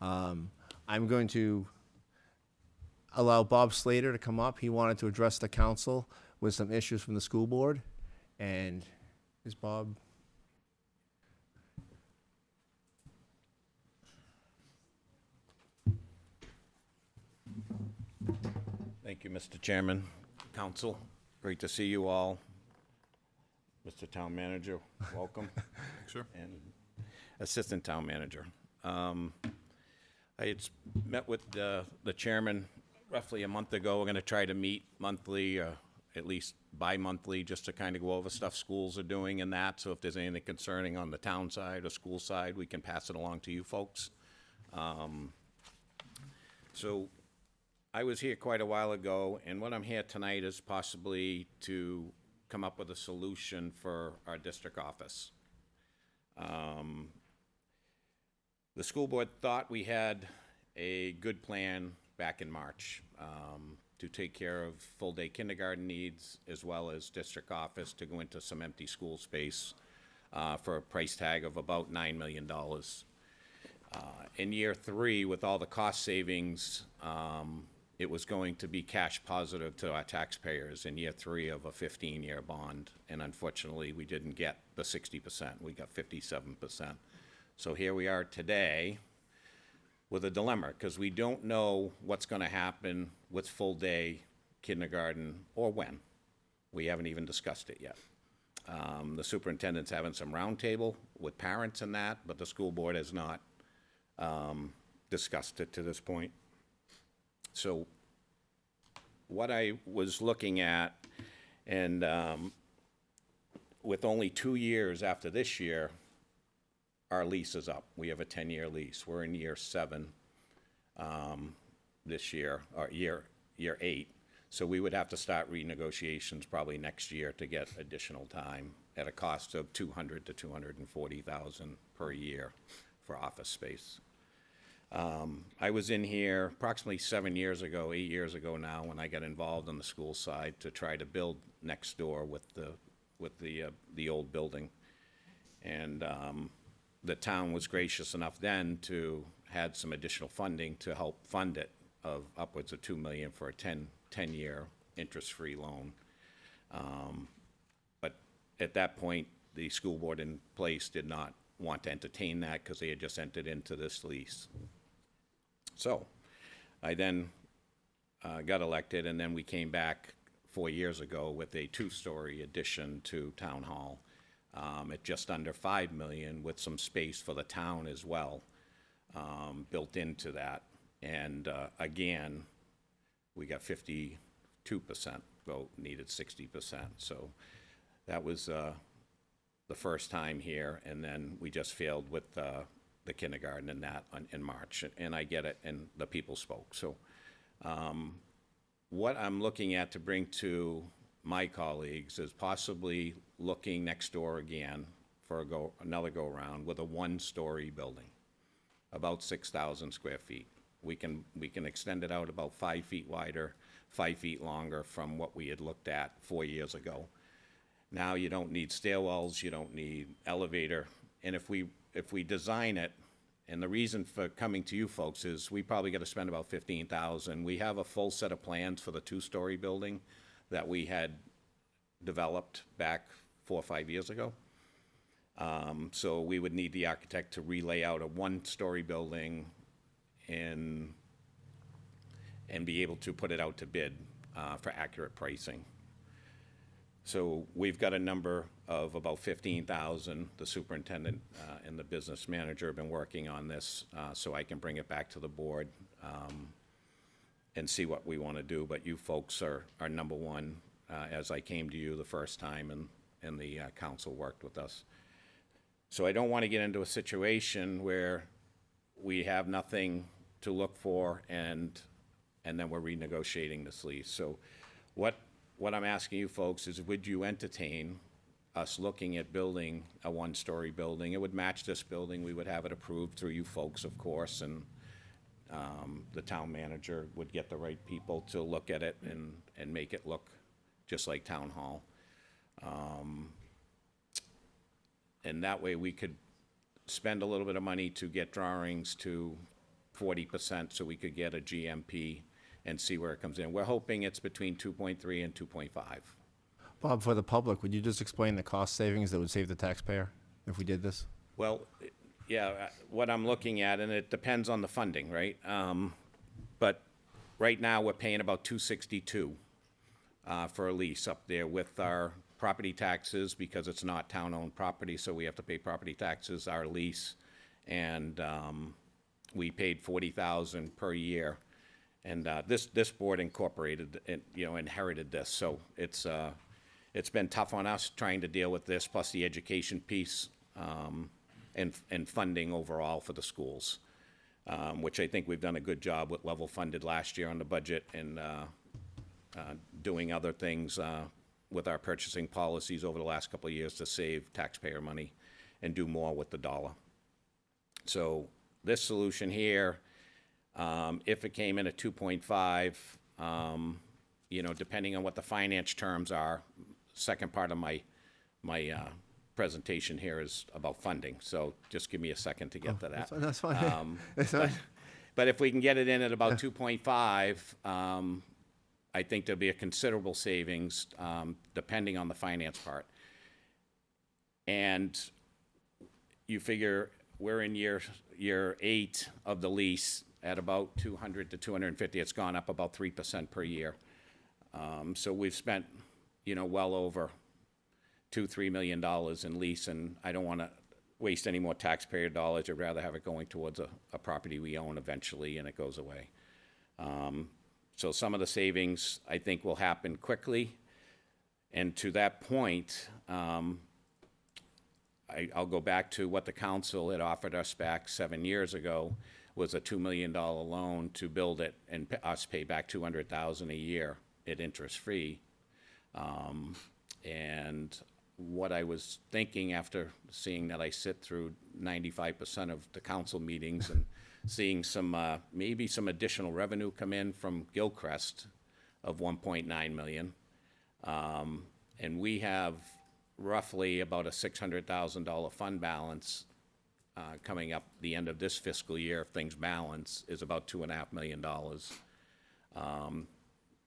I'm going to allow Bob Slater to come up. He wanted to address the council with some issues from the school board. And is Bob? Thank you, Mr. Chairman, Council. Great to see you all. Mr. Town Manager, welcome. Sure. And Assistant Town Manager. I had met with the chairman roughly a month ago. We're going to try to meet monthly, at least bi-monthly, just to kind of go over stuff schools are doing and that. So if there's anything concerning on the town side or school side, we can pass it along to you folks. So I was here quite a while ago, and what I'm here tonight is possibly to come up with a solution for our district office. The school board thought we had a good plan back in March to take care of full-day kindergarten needs as well as district office to go into some empty school space for a price tag of about $9 million. In year 3, with all the cost savings, it was going to be cash positive to our taxpayers in year 3 of a 15-year bond, and unfortunately, we didn't get the 60%. We got 57%. So here we are today with a dilemma, because we don't know what's going to happen with full-day kindergarten or when. We haven't even discussed it yet. The superintendent's having some roundtable with parents and that, but the school board has not discussed it to this point. So what I was looking at, and with only 2 years after this year, our lease is up. We have a 10-year lease. We're in year 7 this year, or year 8. So we would have to start renegotiations probably next year to get additional time at a cost of $200,000 to $240,000 per year for office space. I was in here approximately 7 years ago, 8 years ago now, when I got involved on the school side to try to build next door with the old building, and the town was gracious enough then to had some additional funding to help fund it of upwards of $2 million for a 10-year interest-free loan. But at that point, the school board in place did not want to entertain that because they had just entered into this lease. So I then got elected, and then we came back 4 years ago with a 2-story addition to Town Hall at just under $5 million, with some space for the town as well built into that. And again, we got 52% vote, needed 60%. So that was the first time here, and then we just failed with the kindergarten and that in March, and I get it, and the people spoke. So what I'm looking at to bring to my colleagues is possibly looking next door again for another go-around with a 1-story building, about 6,000 square feet. We can extend it out about 5 feet wider, 5 feet longer from what we had looked at 4 years ago. Now you don't need stairwells, you don't need elevator, and if we design it, and the reason for coming to you folks is we probably got to spend about $15,000. We have a full set of plans for the 2-story building that we had developed back 4 or 5 years ago. So we would need the architect to relay out a 1-story building and be able to put it out to bid for accurate pricing. So we've got a number of about $15,000. The superintendent and the business manager have been working on this, so I can bring it back to the board and see what we want to do. But you folks are number one, as I came to you the first time, and the council worked with us. So I don't want to get into a situation where we have nothing to look for, and then we're renegotiating this lease. So what I'm asking you folks is, would you entertain us looking at building a 1-story building? It would match this building. We would have it approved through you folks, of course, and the town manager would get the right people to look at it and make it look just like Town Hall. And that way we could spend a little bit of money to get drawings to 40% so we could get a GMP and see where it comes in. We're hoping it's between 2.3 and 2.5. Bob, for the public, would you just explain the cost savings that would save the taxpayer if we did this? Well, yeah, what I'm looking at, and it depends on the funding, right? But right now, we're paying about $262 for a lease up there with our property taxes, because it's not town-owned property, so we have to pay property taxes, our lease, and we paid $40,000 per year. And this board incorporated, inherited this, so it's been tough on us trying to deal with this, plus the education piece, and funding overall for the schools, which I think we've done a good job with level funded last year on the budget, and doing other things with our purchasing policies over the last couple of years to save taxpayer money and do more with the dollar. So this solution here, if it came in at 2.5, depending on what the finance terms are, second part of my presentation here is about funding. So just give me a second to get to that. That's fine. That's fine. But if we can get it in at about 2.5, I think there'll be a considerable savings, depending on the finance part. And you figure we're in year 8 of the lease at about 200 to 250. It's gone up about 3% per year. So we've spent, well over $2-3 million in lease, and I don't want to waste any more taxpayer dollars. I'd rather have it going towards a property we own eventually, and it goes away. So some of the savings, I think, will happen quickly. And to that point, I'll go back to what the council had offered us back 7 years ago, was a $2 million loan to build it and us pay back $200,000 a year at interest-free. And what I was thinking after seeing that I sit through 95% of the council meetings and seeing some, maybe some additional revenue come in from Gilcrest of $1.9 million. And we have roughly about a $600,000 fund balance coming up the end of this fiscal year, if things balance, is about $2.5 million.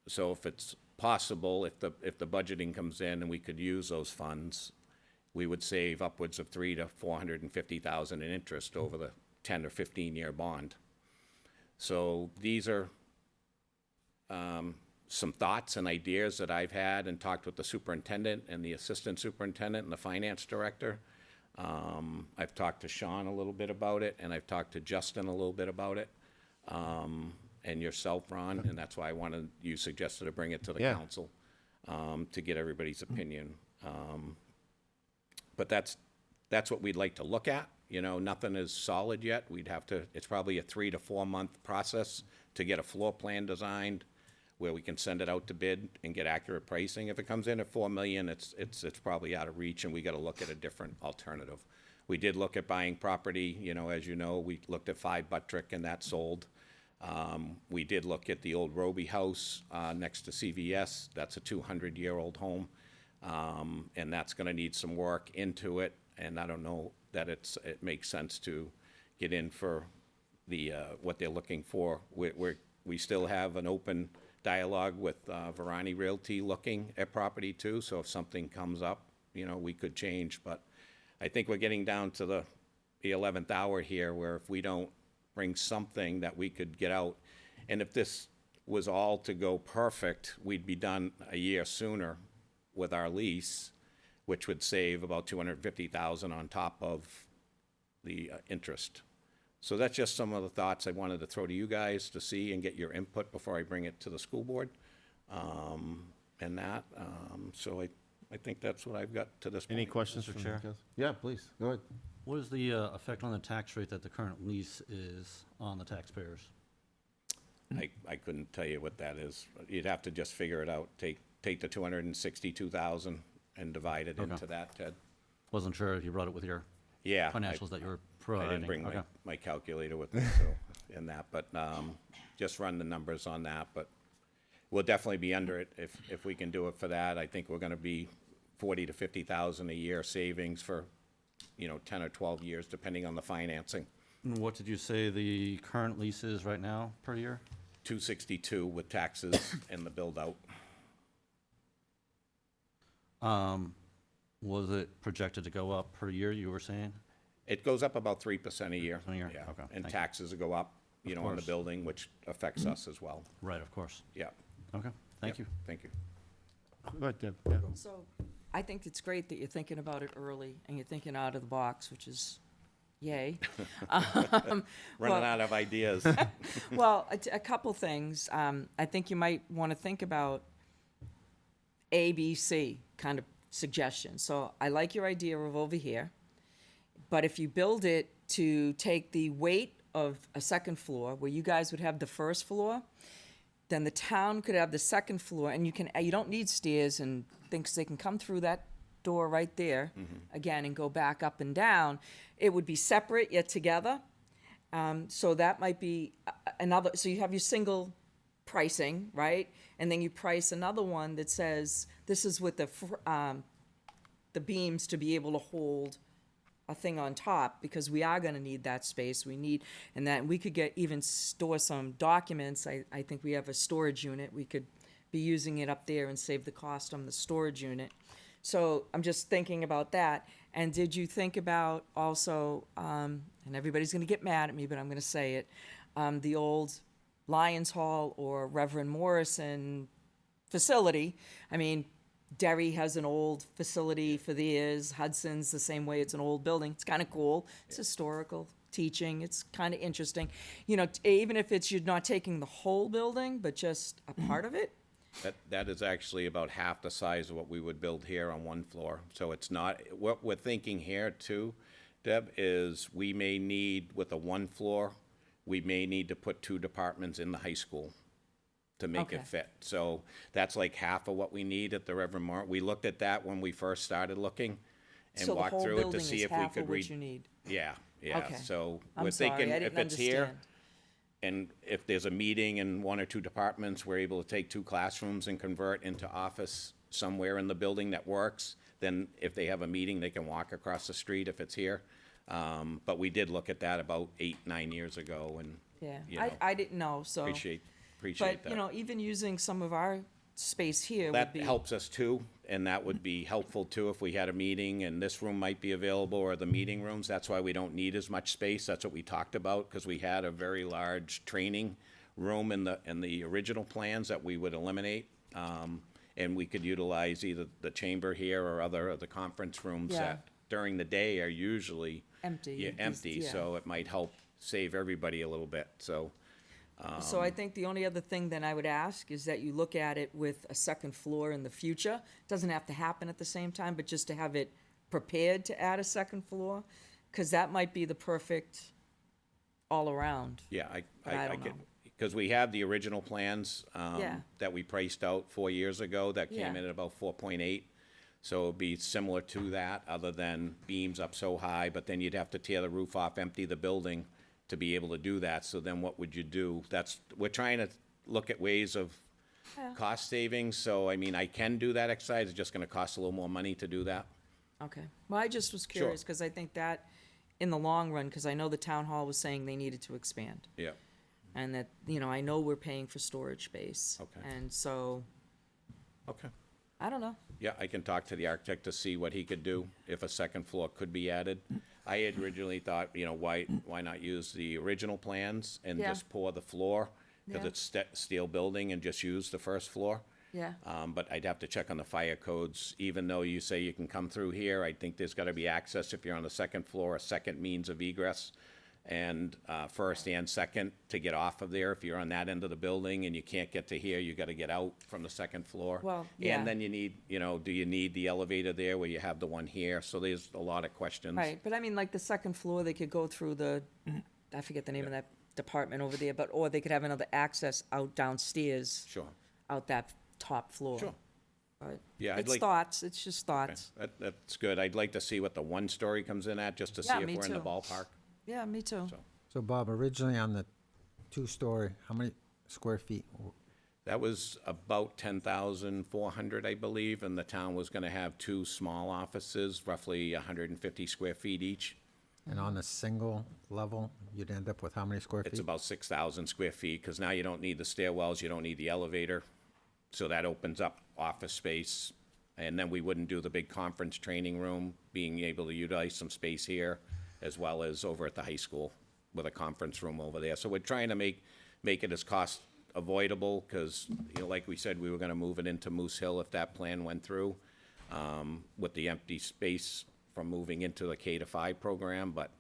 So if it's possible, if the budgeting comes in and we could use those funds, we would save upwards of $300,000 to $450,000 in interest over the 10 or 15-year bond. So these are some thoughts and ideas that I've had and talked with the superintendent and the assistant superintendent and the finance director. I've talked to Sean a little bit about it, and I've talked to Justin a little bit about it, and yourself, Ron, and that's why you suggested to bring it to the council to get everybody's opinion. But that's what we'd like to look at. Nothing is solid yet. It's probably a 3 to 4 month process to get a floor plan designed where we can send it out to bid and get accurate pricing. If it comes in at $4 million, it's probably out of reach, and we got to look at a different alternative. We did look at buying property, as you know, we looked at 5 Buttrick, and that sold. We did look at the old Roby house next to CVS. That's a 200-year-old home, and that's going to need some work into it. And I don't know that it makes sense to get in for the what they're looking for. We still have an open dialogue with Varani Realty looking at property too. So if something comes up, we could change. But I think we're getting down to the 11th hour here, where if we don't bring something that we could get out, and if this was all to go perfect, we'd be done a year sooner with our lease, which would save about $250,000 on top of the interest. So that's just some of the thoughts I wanted to throw to you guys to see and get your input before I bring it to the school board. So I think that's what I've got to this point. Any questions, Mr. from Chair? the council? Yeah, please, go ahead. What is the effect on the tax rate that the current lease is on the taxpayers? I couldn't tell you what that is. You'd have to just figure it out. Take the $262,000 and divide it into that, Ted. Wasn't sure if you brought it with your Yeah. financials that you were I providing. didn't bring Okay. my calculator with me, so, in that, but, just run the numbers on that, but we'll definitely be under it if we can do it for that. I think we're gonna be 40 to 50,000 a year savings for, 10 or 12 years, depending on the financing. And what did you say the current lease is right now per year? 262 with taxes and the build-out. Was it projected to go up per year, you were saying? It goes up about 3% a year. A year, Yeah. okay, And thank you. taxes go up, you know, on the course. building, which affects us as well. Right, of course. Yeah. Okay, thank you. Thank you. Go ahead, Deb. Yeah. So I think it's great that you're thinking about it early and you're thinking out of the box, which is yay. Running Well- out of ideas. Well, a couple things. I think you might want to think about A, B, C kind of suggestions. So I like your idea of over here. But if you build it to take the weight of a second floor, where you guys would have the first floor, then the town could have the second floor, and you don't need stairs and things, they can come through that door right there, again, and go back up and down. It would be separate yet together. So that might be another, so you have your single pricing, right? And then you price another one that says, this is with the beams to be able to hold a thing on top, because we are gonna need that space, and that we could even store some documents. I think we have a storage unit, we could be using it up there and save the cost on the storage unit. So I'm just thinking about that. And did you think about also, and everybody's gonna get mad at me, but I'm gonna say it, the old Lions Hall or Reverend Morrison facility? I mean, Derry has an old facility for theirs, Hudson's the same way, it's an old building, it's kind of cool, it's historical teaching, it's kind of interesting. You know, even if you're not taking the whole building, but just a part of it, That is actually about half the size of what we would build here on one floor. So it's not, what we're thinking here too, Deb, is we may need, with a one floor, we may need to put 2 departments in the high school to make Okay. it fit. So that's like half of what we need at the Reverend Moore. We looked at that when we first started looking and so the walked whole through it to building see is if we half could of what read. you need. Yeah, yeah. Okay. So I'm we're sorry, thinking I if didn't it's here, understand. and if there's a meeting in 1 or 2 departments, we're able to take 2 classrooms and convert into office somewhere in the building that works. Then if they have a meeting, they can walk across the street if it's here. But we did look at that about 8, 9 years ago, and, Yeah, you know, I didn't know, so. appreciate But, that. you know, even using some of our space here would That be. helps us too, and that would be helpful too if we had a meeting and this room might be available or the meeting rooms. That's why we don't need as much space. That's what we talked about, because we had a very large training room in the original plans that we would eliminate. And we could utilize either the chamber here or other of the conference rooms Yeah. that during the day are usually Empty. yeah, empty, Yeah. so it might help save everybody a little bit, so. So I think the only other thing then I would ask is that you look at it with a second floor in the future. Doesn't have to happen at the same time, but just to have it prepared to add a second floor, because that might be the perfect all-around. Yeah, But I I don't get, know. because we have the original plans Yeah. that we priced out 4 years ago that came Yeah. in at about 4.8. So it'd be similar to that, other than beams up so high, but then you'd have to tear the roof off, empty the building to be able to do that. So then what would you do? We're trying to look at ways of Yeah. cost savings. So, I mean, I can do that exercise. It's just gonna cost a little more money to do that. Okay. Well, I just was Sure. curious, because I think that, in the long run, because I know the town hall was saying they needed to expand. Yeah. And that, you know, I know we're paying for storage space. Okay. And so, Okay. I don't know. Yeah, I can talk to the architect to see what he could do, if a second floor could be added. I had originally thought, you know, why not use the original plans and Yeah. just pour the floor? Because Yeah. it's steel building, and just use the first floor. Yeah. But I'd have to check on the fire codes. Even though you say you can come through here, I think there's gotta be access if you're on the second floor, a second means of egress. And first and second to get off of there. If you're on that end of the building and you can't get to here, you gotta get out from the second floor. Well, yeah. And then you need, you know, do you need the elevator there where you have the one here? So there's a lot of questions. Right, but I mean, like the second floor, they could go through I forget the name of that department over there, or they could have another access out downstairs, Sure. out that top floor. Sure. But Yeah, I'd it's like- thoughts, it's just thoughts. That's good. I'd like to see what the one story comes in at, just to see Yeah, if me we're in the too. ballpark. Yeah, me too. So. So Bob, originally on the 2-story, how many square feet? That was about 10,400, I believe, and the town was gonna have 2 small offices, roughly 150 square feet each. And on the single level, you'd end up with how many square feet? It's about 6,000 square feet, because now you don't need the stairwells, you don't need the elevator. So that opens up office space. And then we wouldn't do the big conference training room, being able to utilize some space here, as well as over at the high school with a conference room over there. So we're trying to make it as cost avoidable, because, like we said, we were gonna move it into Moose Hill if that plan went through, with the empty space from moving into the K-5 program. But,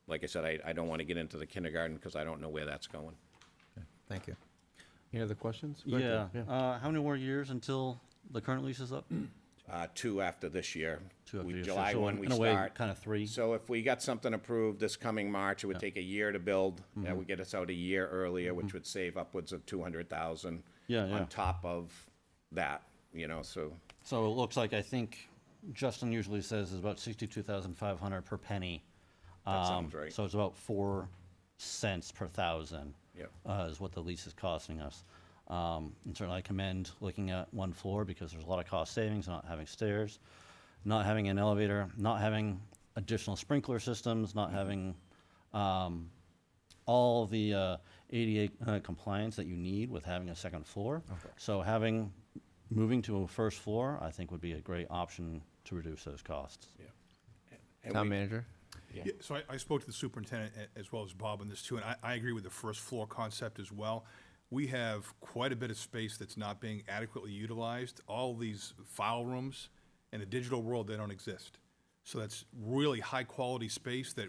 like I said, I don't want to get into the kindergarten, because I don't know where that's going. Thank you. Any other questions? Go ahead, Yeah, Dave. how many more years until the current lease is up? 2 after this year. Two after this year. July So 1 in- we in a way, start. kind of 3. So if we got something approved this coming March, it would take a year to build. That would get us out a year earlier, which would save upwards of 200,000 Yeah, yeah. on top of that, so. So it looks like, I think Justin usually says is about 62,500 per penny. That sounds right. So it's about 4 cents per thousand. Yep. Is what the lease is costing us. And certainly I commend looking at one floor, because there's a lot of cost savings, not having stairs, not having an elevator, not having additional sprinkler systems, not having all the ADA compliance that you need with having a second floor. So moving to a first floor, I think would be a great option to reduce those costs. And Town we- manager? Yeah, so I spoke to the superintendent as well as Bob on this too, and I agree with the first floor concept as well. We have quite a bit of space that's not being adequately utilized. All these file rooms in the digital world, they don't exist. So that's really high-quality space that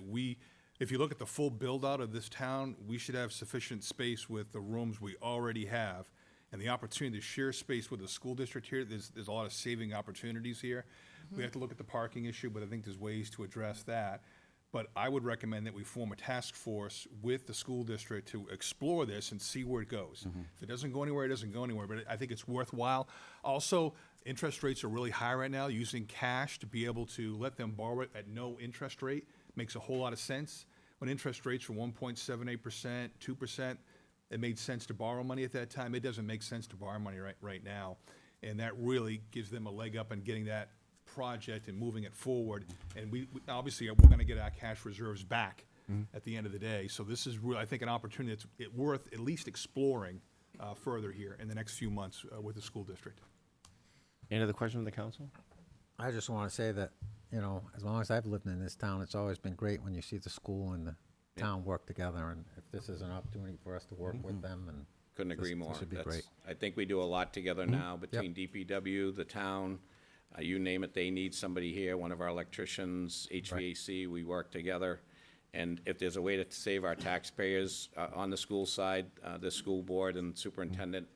if you look at the full build-out of this town, we should have sufficient space with the rooms we already have. And the opportunity to share space with the school district here, there's a lot of saving opportunities here. We have to look at the parking issue, but I think there's ways to address that. But I would recommend that we form a task force with the school district to explore this and see where it goes. If it doesn't go anywhere, it doesn't go anywhere, but I think it's worthwhile. Also, interest rates are really high right now. Using cash to be able to let them borrow it at no interest rate makes a whole lot of sense. When interest rates were 1.78%, 2%, it made sense to borrow money at that time. It doesn't make sense to borrow money right now. And that really gives them a leg up in getting that project and moving it forward. And we obviously, we're gonna get our cash reserves back at the end of the day. So this is really, I think, an opportunity that's worth at least exploring further here in the next few months with the school district. Any other questions from the council? I just want to say that, as long as I've lived in this town, it's always been great when you see the school and the town work together. And if this is an opportunity for us to work with them, and Couldn't agree this more. would be That's- great. I think we do a lot together now between DPW, the town, you name it, they need somebody here, one of our electricians, HVAC, we work together. And if there's a way to save our taxpayers on the school side, the school board and superintendent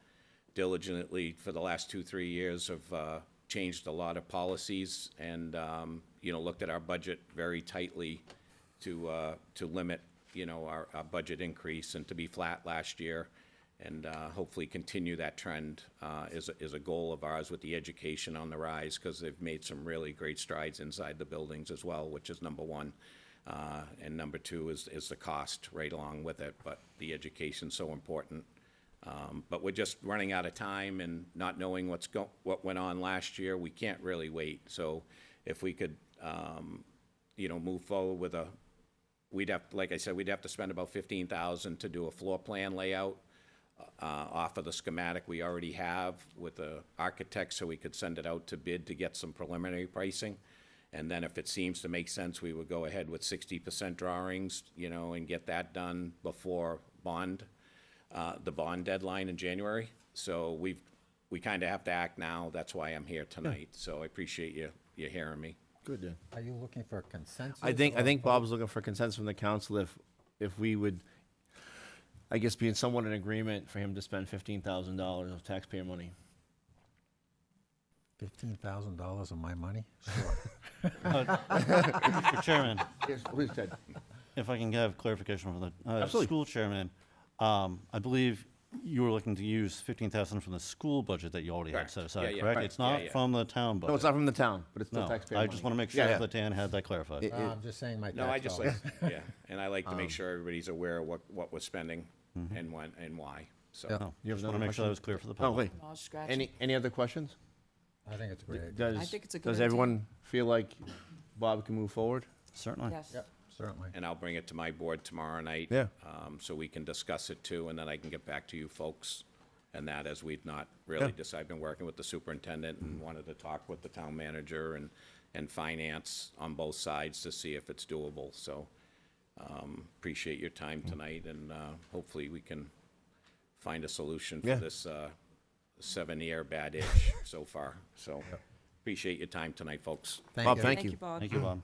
diligently for the last 2-3 years have changed a lot of policies and, looked at our budget very tightly to limit, our budget increase and to be flat last year. And hopefully continue that trend is a goal of ours with the education on the rise, because they've made some really great strides inside the buildings as well, which is number one. And number two is the cost right along with it, but the education's so important. But we're just running out of time and not knowing what went on last year. We can't really wait. So if we could, move forward with like I said, we'd have to spend about $15,000 to do a floor plan layout off of the schematic we already have with the architect, so we could send it out to bid to get some preliminary pricing. And then if it seems to make sense, we would go ahead with 60% drawings, and get that done before the bond deadline in January. So we kind of have to act now. That's why I'm here tonight. So I appreciate you hearing me. Good, yeah. are you looking for a consensus? I think or- Bob's looking for consensus from the council if we would, I guess, be in somewhat in agreement for him to spend $15,000 of taxpayer money. $15,000 of my money? Sure. Mr. Chairman, Yes, please, Ted. if I can have clarification from the Absolutely. school chairman, I believe you were looking to use 15,000 from the school budget that you already had Correct. set Yeah, aside, yeah, correct? right. It's not Yeah. from the town budget? No, it's not from the town, but it's still No, taxpayer I money. just want to make sure Yeah, yeah. that Dan had that clarified. It- I'm just saying my tax No, I just dollars. like, yeah, and I like to make sure everybody's aware of what we're spending and when and why, so. Yeah. No, You have just want another to make sure that question? was clear for the Oh, public. wait. I'll scratch Any other questions? I think it's a great idea. Does, I think it's a good does idea. everyone feel like Bob can move forward? Certainly. Yes. Certainly. And I'll bring it to my board tomorrow night. Yeah. So we can discuss it too, and then I can get back to you folks. And that, as we've not really Yeah. decided, I've been working with the superintendent and wanted to talk with the town manager and finance on both sides to see if it's doable. So, appreciate your time tonight, and, hopefully we can find a solution for Yeah. this, 7-year bad itch so far. So, appreciate your time tonight, folks. Bob, you. thank Thank you. you, Bob. Thank you, Bob.